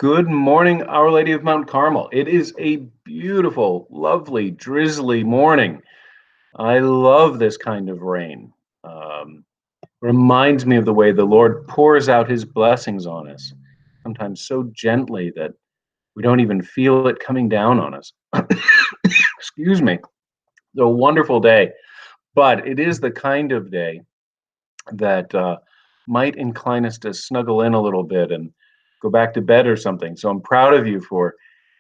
Good morning, Our Lady of Mount Carmel. It is a beautiful, lovely, drizzly morning. I love this kind of rain. Um, Reminds me of the way the Lord pours out his blessings on us, sometimes so gently that we don't even feel it coming down on us. Excuse me. It's a wonderful day, but it is the kind of day that might incline us to snuggle in a little bit and go back to bed or something. So I'm proud of you for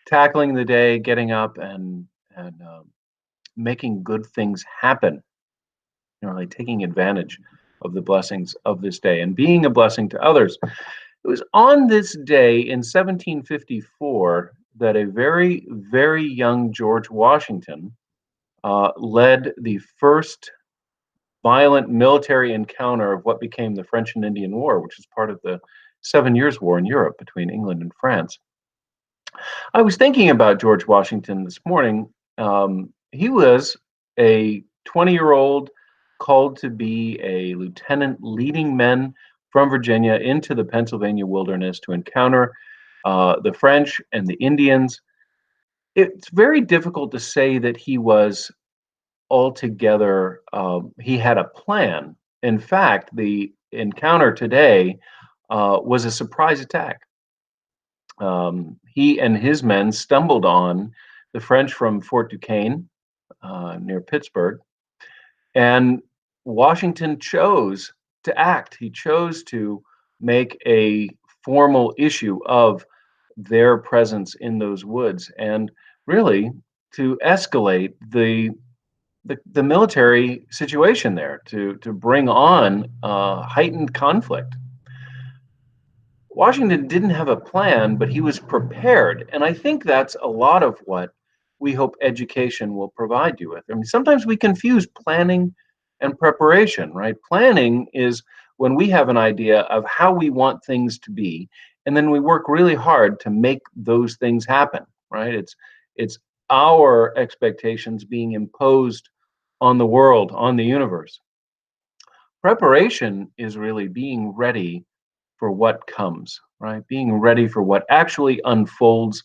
tackling the day, getting up, and making good things happen. Like taking advantage of the blessings of this day and being a blessing to others. It was on this day in 1754 that a very, very young George Washington led the first violent military encounter of what became the French and Indian War, which is part of the 7 Years' War in Europe between England and France. I was thinking about George Washington this morning. He was a 20-year-old called to be a lieutenant leading men from Virginia into the Pennsylvania wilderness to encounter the French and the Indians. It's very difficult to say that he was altogether, he had a plan. In fact, the encounter today was a surprise attack. He and his men stumbled on the French from Fort Duquesne near Pittsburgh, and Washington chose to act. He chose to make a formal issue of their presence in those woods and really to escalate the military situation there, to bring on heightened conflict. Washington didn't have a plan, but he was prepared. And I think that's a lot of what we hope education will provide you with. I mean, sometimes we confuse planning and preparation, right? Planning is when we have an idea of how we want things to be, and then we work really hard to make those things happen, right? It's our expectations being imposed on the world, on the universe. Preparation is really being ready for what comes, right? Being ready for what actually unfolds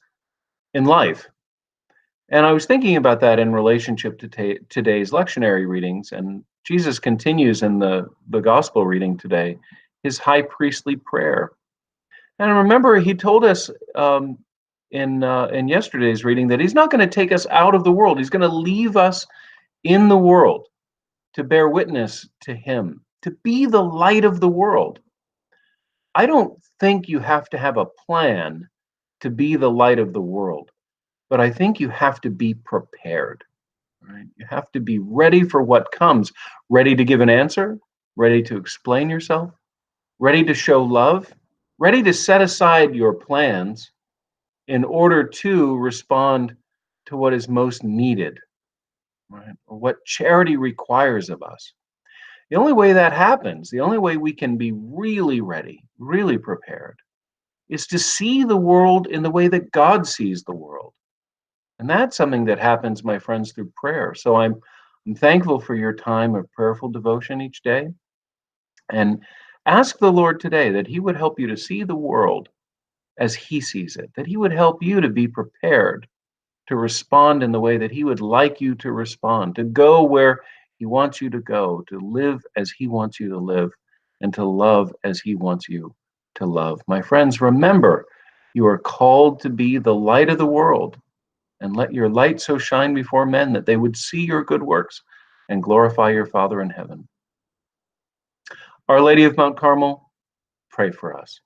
in life. And I was thinking about that in relationship to today's lectionary readings. And Jesus continues in the gospel reading today, his high priestly prayer. And remember, he told us in yesterday's reading that he's not going to take us out of the world. He's going to leave us in the world to bear witness to him, to be the light of the world. I don't think you have to have a plan to be the light of the world, but I think you have to be prepared. Right? You have to be ready for what comes, ready to give an answer, ready to explain yourself, ready to show love, ready to set aside your plans in order to respond to what is most needed, right? Or what charity requires of us. The only way that happens, the only way we can be really ready, really prepared, is to see the world in the way that God sees the world. And that's something that happens, my friends, through prayer. So I'm thankful for your time of prayerful devotion each day. And ask the Lord today that he would help you to see the world as he sees it, that he would help you to be prepared to respond in the way that he would like you to respond, to go where he wants you to go, to live as he wants you to live, and to love as he wants you to love. My friends, remember, you are called to be the light of the world, and let your light so shine before men that they would see your good works and glorify your Father in heaven. Our Lady of Mount Carmel, pray for us.